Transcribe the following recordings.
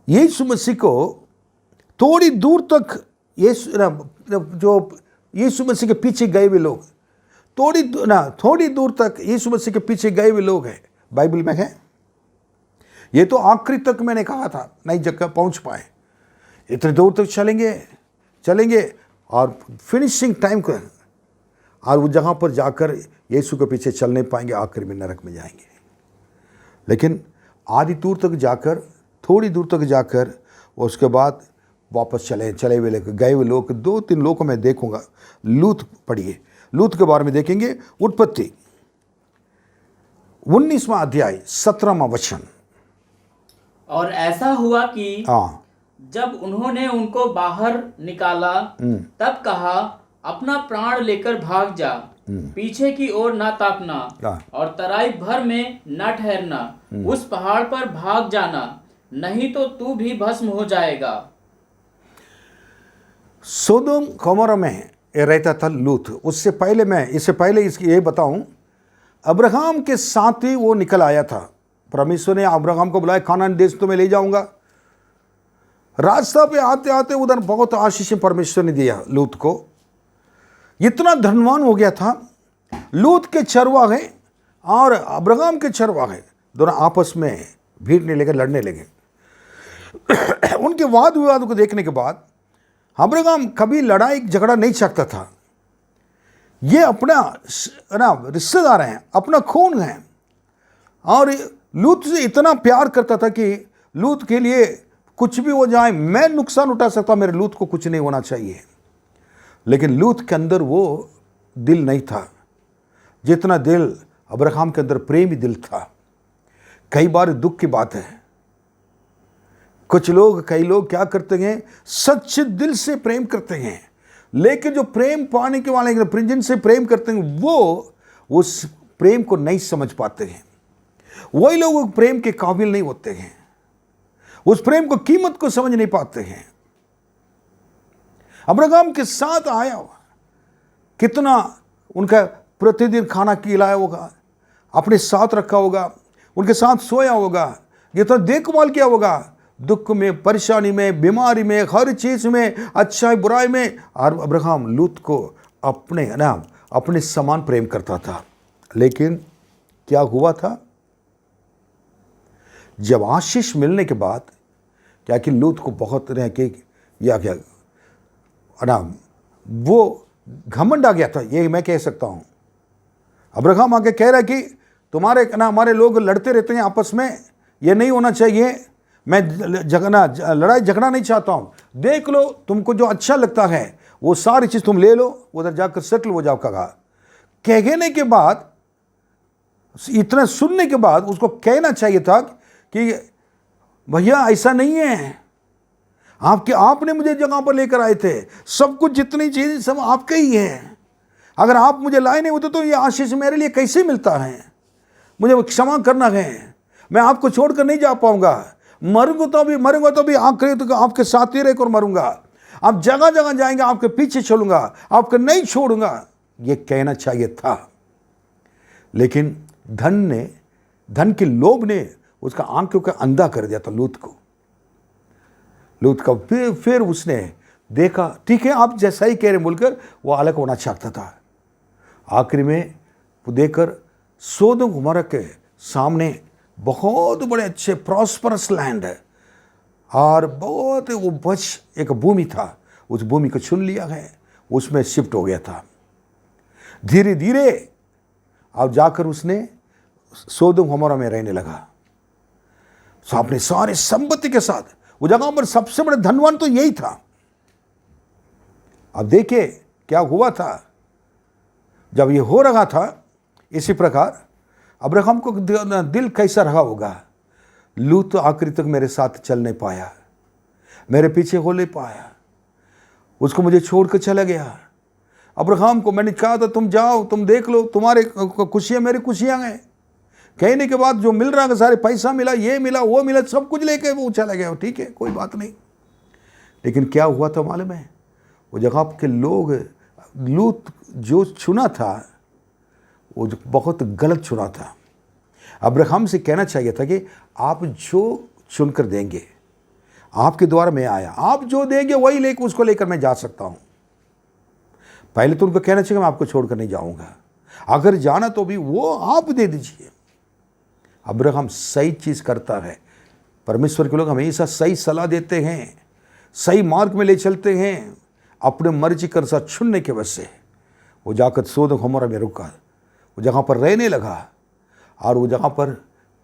यीशु मसीह को थोड़ी दूर तक जो यीशु मसीह के पीछे गए हुए लोग, थोड़ी दूर तक यीशु मसीह के पीछे गए हुए लोग हैं, बाइबल में है। ये तो आखिरी तक मैंने कहा था नई जगह पहुंच पाए, इतने दूर तक चलेंगे और फिनिशिंग टाइम को, और वो जगह पर जाकर यीशु के पीछे चल नहीं पाएंगे, आखिर में नरक में जाएंगे। लेकिन आधी दूर तक जाकर, थोड़ी दूर तक जाकर, उसके बाद वापस चले हुए गए हुए लोग, 2-3 लोग को मैं देखूंगा। लूत पढ़िए, लूत के बारे में देखेंगे। उत्पत्ति 19वां अध्याय 17वां वचन। और ऐसा हुआ कि जब उन्होंने उनको बाहर निकाला तब कहा, अपना प्राण लेकर भाग जा, पीछे की ओर ना ताकना और तराई भर में न ठहरना, उस पहाड़ पर भाग जाना, नहीं तो तू भी भस्म हो जाएगा। सोदोम गोमोरा में रहता था लूत। इससे पहले ये बताऊं, अब्राहम के साथ ही वो निकल आया था। परमेश्वर ने अब्राहम को बुलाया, कानान देश तुम्हें ले जाऊंगा। रास्ता पे आते आते उधर बहुत आशीष परमेश्वर ने दिया लूत को। इतना धनवान हो गया था। लूत के चरवाहे और अब्राहम के चरवाहे दोनों आपस में भिड़ने लगे, लड़ने लगे। उनके वाद विवाद को देखने के बाद अब्राहम कभी लड़ाई झगड़ा नहीं चाहता था। ये अपना रिश्तेदार हैं, अपना खून है, और लूत से इतना प्यार करता था कि लूत के लिए कुछ भी हो जाए, मैं नुकसान उठा सकता, मेरे लूत को कुछ नहीं होना चाहिए। लेकिन लूत के अंदर वो दिल नहीं था जितना दिल अब्राहम के अंदर प्रेमी दिल था। कई बार दुख की बात है, कई लोग क्या करते हैं, सच्चे दिल से प्रेम करते हैं, लेकिन जो प्रेम पाने के वाले जिनसे प्रेम करते हैं वो उस प्रेम को नहीं समझ पाते हैं। वही लोग प्रेम के काबिल नहीं होते हैं, उस प्रेम को कीमत को समझ नहीं पाते हैं। अब्राहम के साथ आया, कितना उनका प्रतिदिन खाना खिलाया होगा, अपने साथ रखा होगा, उनके साथ सोया होगा, जितना देखभाल किया होगा, दुख में, परेशानी में, बीमारी में, हर चीज में, अच्छाई बुराई में। और अब्राहम लूत को अपने समान प्रेम करता था। लेकिन क्या हुआ था, जब आशीष मिलने के बाद क्या कि लूत को बहुत वो घमंड आ गया था, ये मैं कह सकता हूं। अब्राहम आके कह रहा है कि हमारे लोग लड़ते रहते हैं आपस में, ये नहीं होना चाहिए, मैं लड़ाई झगड़ा नहीं चाहता हूं, देख लो तुमको जो अच्छा लगता है वो सारी चीज तुम ले लो, उधर जाकर सेटल हो जाओ। कहने के बाद, इतना सुनने के बाद उसको कहना चाहिए था कि भैया ऐसा नहीं है, आपने मुझे जगह पर लेकर आए थे, सब कुछ जितनी चीज सब आपके ही है, अगर आप मुझे लाए नहीं होते तो ये आशीष मेरे लिए कैसे मिलता है, मुझे क्षमा करना है, मैं आपको छोड़कर नहीं जा पाऊंगा, मरूंगा तो भी आखिरी तक आपके साथ ही रहकर मरूंगा, आप जगह जगह जाएंगे आपके पीछे चलूंगा, आपको नहीं छोड़ूंगा, ये कहना चाहिए था। लेकिन धन के लोभ ने उसका आंखों का अंधा कर दिया था लूत का। फिर उसने देखा, ठीक है आप जैसा ही कह रहे बोलकर वो अलग होना चाहता था। आखिरी में वो देखकर सोदोम गोमोरा के सामने बहुत बड़े अच्छे प्रॉस्परस लैंड है और बहुत वो बच एक भूमि था, उस भूमि को चुन लिया है, उसमें शिफ्ट हो गया था। धीरे धीरे अब जाकर उसने सोदोम गोमोरा में रहने लगा, अपने सारे संपत्ति के साथ। वो जगह पर सबसे बड़ा धनवान तो यही था। अब देखिए क्या हुआ था। जब ये हो रहा था इसी प्रकार अब्राहम को दिल कैसा रहा होगा, लूत तो आखिरी तक मेरे साथ चल नहीं पाया, मेरे पीछे हो नहीं पाया, उसको मुझे छोड़कर चला गया। अब्राहम को मैंने कहा था तुम जाओ, तुम देख लो, तुम्हारे खुशियां मेरी खुशियां हैं। कहने के बाद जो मिल रहा है सारे पैसा मिला, ये मिला, वो मिला, सब कुछ लेके वो चला गया। ठीक है कोई बात नहीं। लेकिन क्या हुआ था मालूम है, वो जगह के लोग लूत जो चुना था वो बहुत गलत चुना था। अब्राहम से कहना चाहिए था कि आप जो चुनकर देंगे, आपके द्वारा मैं आया, आप जो देंगे वही लेकर उसको लेकर मैं जा सकता हूं। पहले तो उनको कहना चाहिए मैं आपको छोड़कर नहीं जाऊंगा, अगर जाना तो भी वो आप दे दीजिए। अब्राहम सही चीज करता है। परमेश्वर के लोग हमेशा सही सलाह देते हैं, सही मार्ग में ले चलते हैं। अपने मर्जी के अनुसार चुनने के वजह से वो जाकर सोदोम गमोरा में रुका, वो जगह पर रहने लगा। और वो जगह पर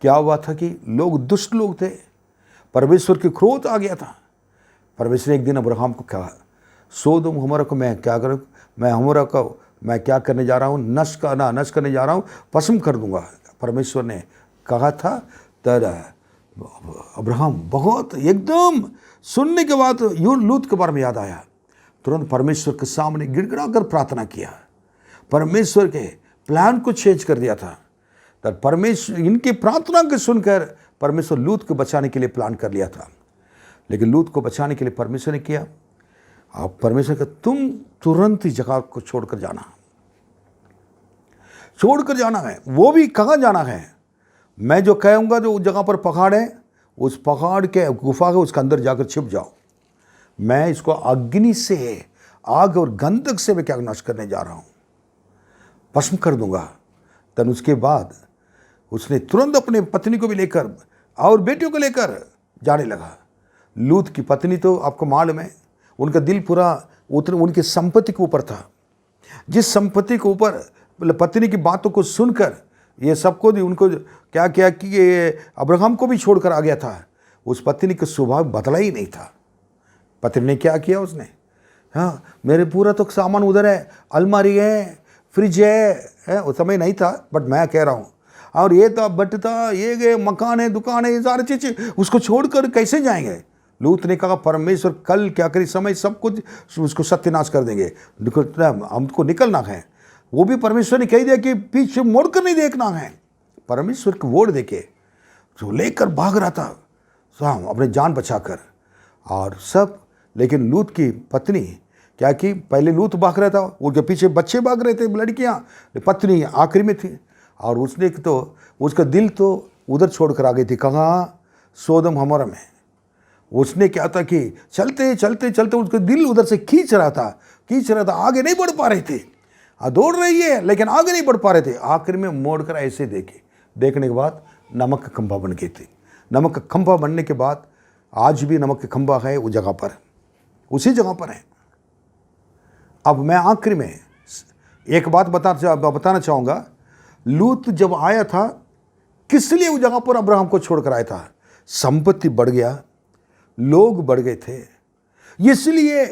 क्या हुआ था कि लोग दुष्ट लोग थे, परमेश्वर की क्रोध आ गया था। परमेश्वर ने एक दिन अब्राहम को कहा, सोदोम गमोरा को मैं क्या करूँ, मैं गमोरा को मैं क्या करने जा रहा हूँ, नष्ट करने जा रहा हूँ, भस्म कर दूंगा। परमेश्वर ने कहा था। तर अब्राहम बहुत एकदम सुनने के बाद लूत के बारे में याद आया, तुरंत परमेश्वर के सामने गिड़गिड़ा कर प्रार्थना किया। परमेश्वर के प्लान को चेंज कर दिया था। तब परमेश्वर इनकी प्रार्थना को सुनकर परमेश्वर लूत को बचाने के लिए प्लान कर लिया था। लेकिन लूत को बचाने के लिए परमेश्वर ने किया, आप परमेश्वर का तुम तुरंत ही जगह को छोड़कर जाना है। वो भी कहाँ जाना है, मैं जो कहूँगा जो उस जगह पर पहाड़ है, उस पहाड़ के गुफा के उसके अंदर जाकर छिप जाओ। मैं इसको अग्नि से, आग और गंधक से मैं क्या नाश करने जा रहा हूँ, भस्म कर दूंगा। तब उसके बाद उसने तुरंत अपने पत्नी को भी लेकर और बेटियों को लेकर जाने लगा। लूत की पत्नी तो आपको मालूम है, उनका दिल पूरा उनकी संपत्ति के ऊपर था। जिस संपत्ति के ऊपर पत्नी की बातों को सुनकर ये सबको उनको क्या किया कि ये अब्राहम को भी छोड़कर आ गया था। उस पत्नी का स्वभाव बदला ही नहीं था। पत्नी ने क्या किया, उसने हाँ मेरे पूरा तो सामान उधर है, अलमारी है, फ्रिज है, उस समय नहीं था बट मैं कह रहा हूँ, और ये था बट था, ये गए मकान है, दुकान है, ये सारी चीज़ें उसको छोड़कर कैसे जाएंगे। लूत ने कहा परमेश्वर कल क्या करी समय सब कुछ उसको सत्यानाश कर देंगे, हमको निकलना है। वो भी परमेश्वर ने कह दिया कि पीछे मुड़कर नहीं देखना है। परमेश्वर की वोट देके जो लेकर भाग रहा था अपने जान बचाकर और सब। लेकिन लूत की पत्नी क्या की, पहले लूत भाग रहा था, उनके पीछे बच्चे भाग रहे थे, लड़कियां, पत्नी आखिरी में थी। और उसने तो उसका दिल तो उधर छोड़कर आ गई थी, कहाँ, सोदम गमोरा में। उसने क्या था कि चलते चलते चलते उसका दिल उधर से खींच रहा था, आगे नहीं बढ़ पा रहे थे। दौड़ रही है लेकिन आगे नहीं बढ़ पा रहे थे। आखिर में मोड़कर ऐसे देखने के बाद नमक का खंभा बन गए थे। नमक का खंभा बनने के बाद आज भी नमक का खंभा है वो जगह पर, उसी जगह पर है। अब मैं आखिर में एक बात बताना चाहूँगा, लूत जब आया था किस लिए उस जगह पर अब्राहम को छोड़कर आया था। संपत्ति बढ़ गया, लोग बढ़ गए थे, इसलिए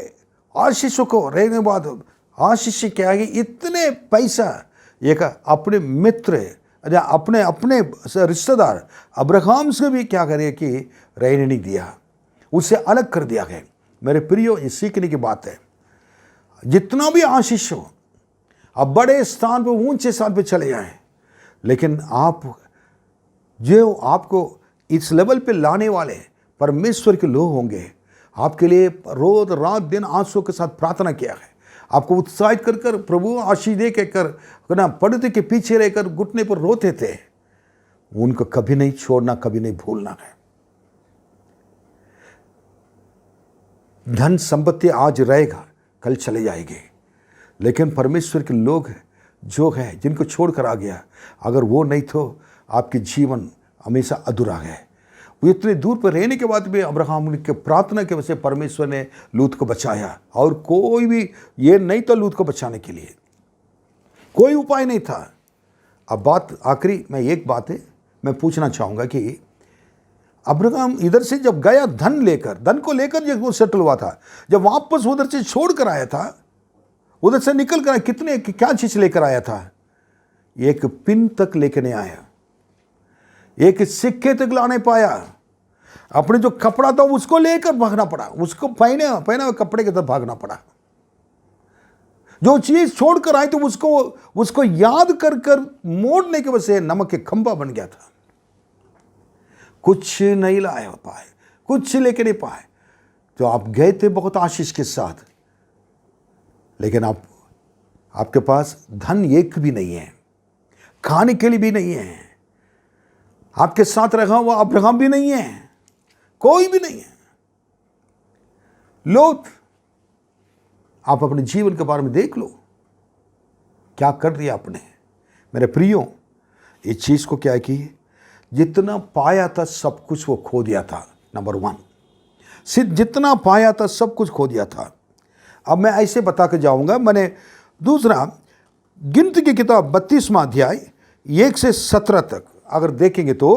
आशीषों को रहने बाद आशीष क्या है, इतने पैसा एक अपने मित्र या अपने रिश्तेदार अब्राहम से भी क्या करे कि रहने नहीं दिया, उससे अलग कर दिया गया। मेरे प्रियो, ये सीखने की बात है। जितना भी आशीष हो, अब बड़े स्थान पे, ऊंचे स्थान पे चले जाएं, लेकिन आप जो आपको इस लेवल पे लाने वाले परमेश्वर के लोग होंगे, आपके लिए रोज रात दिन आंसू के साथ प्रार्थना किया है, आपको उत्साहित कर कर प्रभु आशीष दे के कर ना पढ़ते के पीछे रहकर घुटने पर रोते थे, उनको कभी नहीं छोड़ना, कभी नहीं भूलना है। धन संपत्ति आज रहेगा, कल चले जाएंगे, लेकिन परमेश्वर के लोग जो है जिनको छोड़कर आ गया, अगर वो नहीं तो आपके जीवन हमेशा अधूरा है। वो इतने दूर पर रहने के बाद भी अब्राहम के प्रार्थना की वजह से परमेश्वर ने लूत को बचाया, और कोई भी ये नहीं था लूत को बचाने के लिए, कोई उपाय नहीं था। अब बात आखिरी में एक बात है, मैं पूछना चाहूँगा कि अब्राहम इधर से जब गया धन को लेकर जब वो सेटल हुआ था, जब वापस उधर से छोड़ कर आया था, उधर से निकल कर क्या चीज़ लेकर आया था, एक पिन तक लेकर नहीं आया, एक सिक्के तक ला नहीं पाया। अपने जो कपड़ा था उसको लेकर भागना पड़ा, उसको पहने कपड़े की तरफ भागना पड़ा। जो चीज छोड़कर आई तो उसको याद कर मोड़ने की वजह से नमक के खंभा बन गया था। कुछ नहीं लाए पाए, कुछ लेके नहीं पाए। तो आप गए थे बहुत आशीष के साथ, लेकिन आपके पास धन एक भी नहीं है, खाने के लिए भी नहीं है, आपके साथ रखा हुआ अब्राहम भी नहीं है, कोई भी नहीं है। लोथ, आप अपने जीवन के बारे में देख लो, क्या कर दिया आपने। मेरे प्रियो, इस चीज़ को क्या की, जितना पाया था सब कुछ वो खो दिया था। नंबर 1, सिर्फ जितना पाया था सब कुछ खो दिया था। अब मैं ऐसे बता के जाऊंगा। मैंने दूसरा, गिनती की किताब 32वां अध्याय 1 से 17 तक अगर देखेंगे तो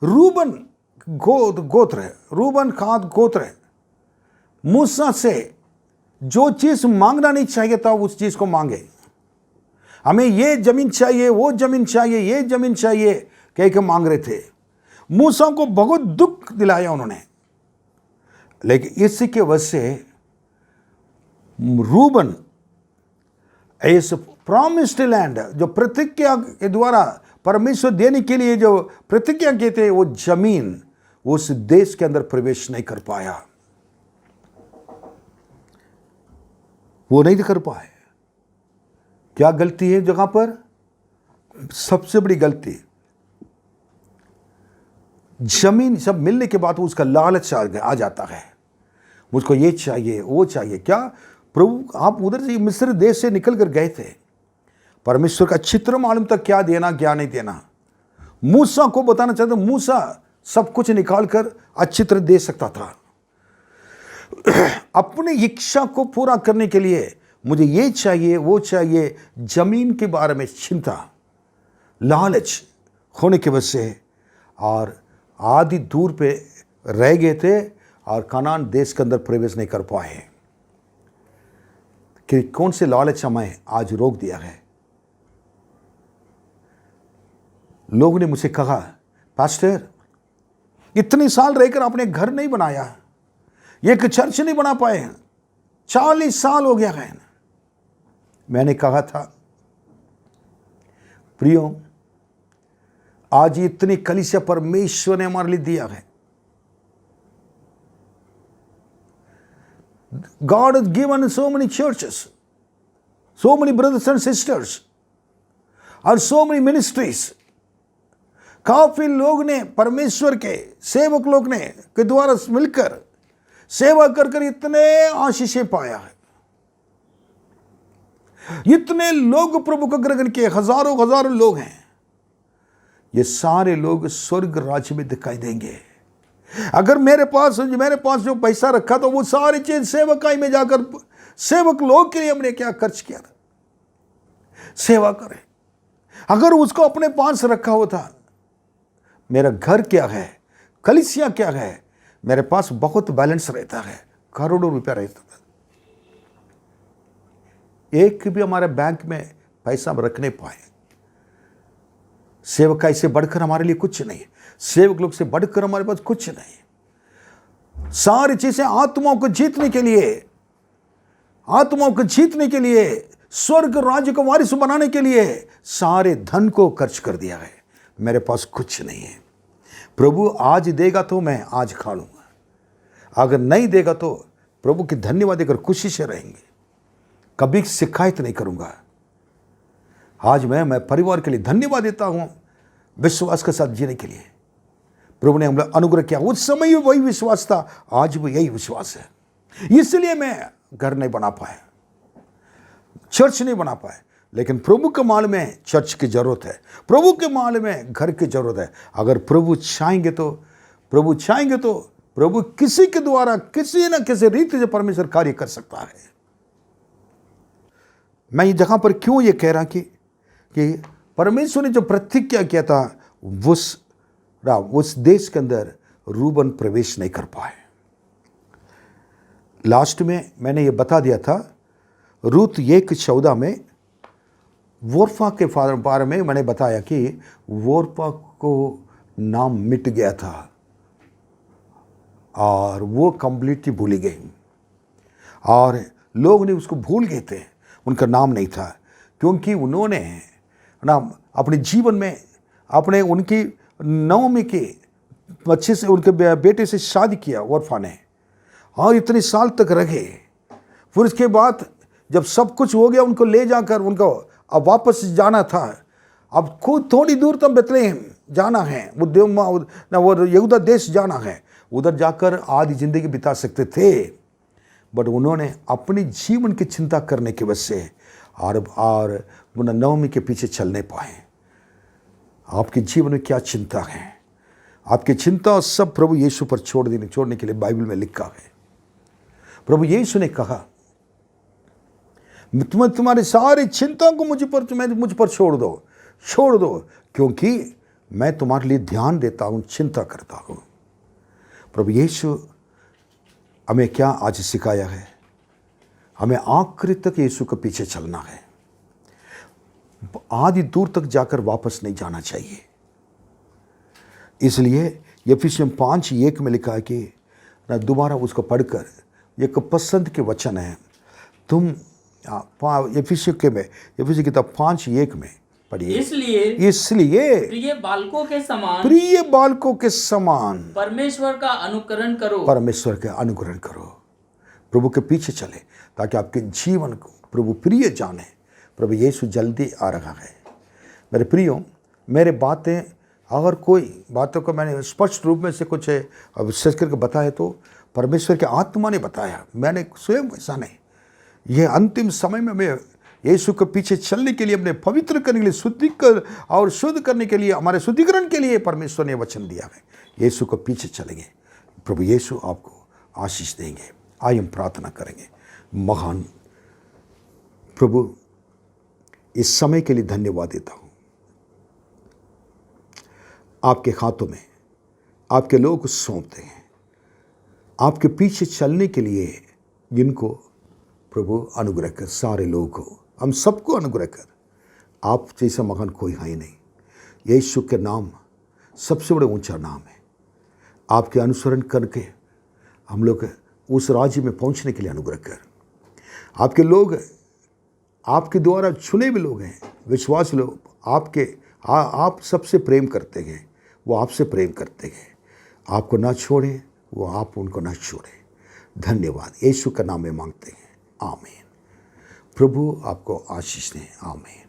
रूबन गोत्र है, रूबन खाद गोत्र है, मूसा से जो चीज़ मांगना नहीं चाहिए था उस चीज़ को मांगे। हमें ये जमीन चाहिए, वो जमीन चाहिए, ये जमीन चाहिए कह के मांग रहे थे। मूसा को बहुत दुख दिलाया उन्होंने, लेकिन इसी के वजह से रूबन इस प्रॉमिस्ड लैंड, जो प्रतिज्ञा के द्वारा परमेश्वर देने के लिए जो प्रतिज्ञा किए थे, वो जमीन उस देश के अंदर प्रवेश नहीं कर पाया, वो नहीं कर पाए। क्या गलती है जगह पर? सबसे बड़ी गलती, जमीन सब मिलने के बाद उसका लालच आ जाता है, मुझको ये चाहिए, वो चाहिए। क्या प्रभु, आप उधर से मिस्र देश से निकल कर गए थे, परमेश्वर का चित्र मालूम था क्या देना क्या नहीं देना। मूसा को बताना चाहते, मूसा सब कुछ निकाल कर अच्छी तरह दे सकता था। अपने इच्छा को पूरा करने के लिए मुझे ये चाहिए, वो चाहिए, जमीन के बारे में चिंता, लालच होने की वजह से और आधी दूर पे रह गए थे और कनान देश के अंदर प्रवेश नहीं कर पाए। कि कौन से लालच हमें आज रोक दिया है। लोगों ने मुझसे कहा, पास्टर इतने साल रहकर आपने घर नहीं बनाया, एक चर्च नहीं बना पाए, 40 साल हो गया है। मैंने कहा था, प्रियो, आज इतनी कलीसिया परमेश्वर ने हमारे लिए दिया है। God has given so many churches, so many brothers and sisters, और so many ministries. काफी लोग ने, परमेश्वर के सेवक लोग ने के द्वारा मिलकर सेवा कर कर इतने आशीषें पाया है। इतने लोग प्रभु को ग्रहण किए, हजारों हजारों लोग हैं। ये सारे लोग स्वर्ग राज्य में दिखाई देंगे। अगर मेरे पास जो पैसा रखा था वो सारी चीज सेवकाई में जाकर सेवक लोग के लिए हमने क्या खर्च किया था, सेवा करें। अगर उसको अपने पास रखा होता, मेरा घर क्या है, कलीसिया क्या है, मेरे पास बहुत बैलेंस रहता है, करोड़ों रुपया रहता था। एक भी हमारे बैंक में पैसा रख नहीं पाए। सेवकाई से बढ़कर हमारे लिए कुछ नहीं, सेवक लोग से बढ़कर हमारे पास कुछ नहीं। सारी चीजें आत्माओं को जीतने के लिए, स्वर्ग राज्य को वारिस बनाने के लिए सारे धन को खर्च कर दिया है। मेरे पास कुछ नहीं है। प्रभु आज देगा तो मैं आज खा लूंगा, अगर नहीं देगा तो प्रभु की धन्यवाद देकर खुशी से रहेंगे, कभी शिकायत नहीं करूंगा। आज मैं परिवार के लिए धन्यवाद देता हूं, विश्वास के साथ जीने के लिए प्रभु ने हमें अनुग्रह किया। उस समय वही विश्वास था, आज भी यही विश्वास है। इसलिए मैं घर नहीं बना पाया, चर्च नहीं बना पाया, लेकिन प्रभु के माल में चर्च की जरूरत है, प्रभु के माल में घर की जरूरत है। अगर प्रभु चाहेंगे तो प्रभु किसी के द्वारा किसी न किसी रीति से परमेश्वर कार्य कर सकता है। मैं ये जगह पर क्यों ये कह रहा कि परमेश्वर ने जो प्रतिज्ञा किया था उस देश के अंदर रूबन प्रवेश नहीं कर पाए। लास्ट में मैंने ये बता दिया था, रूत 1:14 में वोरफा के बारे में मैंने बताया कि वोरफा को नाम मिट गया था और वो कंप्लीटली भूली गई और लोग ने उसको भूल गए थे, उनका नाम नहीं था, क्योंकि उन्होंने ना अपने जीवन में उनकी नवमी के बच्चे से, उनके बेटे से शादी किया वोरफा ने, और इतने साल तक रहे। फिर उसके बाद जब सब कुछ हो गया, उनको ले जाकर उनको अब वापस जाना था। अब खुद थोड़ी दूर तक बेतलेहम जाना है, वो यहूदा देश जाना है, उधर जाकर आधी जिंदगी बिता सकते थे, बट उन्होंने अपनी जीवन की चिंता करने की वजह से और नवमी के पीछे चल नहीं पाए। आपके जीवन में क्या चिंता है? आपकी चिंता सब प्रभु यीशु पर छोड़ने के लिए बाइबल में लिखा है। प्रभु यीशु ने कहा, तुम्हारी सारी चिंताओं को मुझ पर छोड़ दो, क्योंकि मैं तुम्हारे लिए ध्यान देता हूं, चिंता करता हूं। प्रभु यीशु हमें क्या आज सिखाया है? हमें आखिरी तक यीशु के पीछे चलना है। आधी दूर तक जाकर वापस नहीं जाना चाहिए। इसलिए यफिसियों 5:1 में लिखा है कि ना, दोबारा उसको पढ़कर, एक पसंद के वचन है। तुम यफिसियों किताब 5:1 में पढ़िए। इसलिए प्रिय बालकों के समान परमेश्वर का अनुकरण करो। प्रभु के पीछे चले ताकि आपके जीवन को प्रभु प्रिय जाने। प्रभु यीशु जल्दी आ रहा है। मेरे प्रियो, मेरे बातें, अगर कोई बातों को मैंने स्पष्ट रूप में से कुछ विशेष करके बताया तो परमेश्वर के आत्मा ने बताया, मैंने स्वयं ऐसा नहीं। यह अंतिम समय में मैं यीशु के पीछे चलने के लिए, अपने पवित्र करने के लिए, और शुद्ध करने के लिए, हमारे शुद्धिकरण के लिए परमेश्वर ने वचन दिया है। यीशु के पीछे चलेंगे, प्रभु यीशु आपको आशीष देंगे। आइए हम प्रार्थना करेंगे। महान प्रभु, इस समय के लिए धन्यवाद देता हूँ। आपके हाथों में आपके लोगों को सौंपते हैं, आपके पीछे चलने के लिए जिनको प्रभु अनुग्रह कर, सारे लोगों को, हम सबको अनुग्रह कर। आप जैसा महान कोई है ही नहीं। यीशु के नाम सबसे बड़ा ऊंचा नाम है। आपके अनुसरण करके हम लोग उस राज्य में पहुंचने के लिए अनुग्रह कर। आपके लोग, आपके द्वारा चुने हुए लोग हैं, विश्वास लोग, आप सबसे प्रेम करते हैं, वो आपसे प्रेम करते हैं। आपको ना छोड़े, वो आप उनको ना छोड़े। धन्यवाद, यीशु का नाम में मांगते हैं, आमीन। प्रभु आपको आशीष दें, आमीन।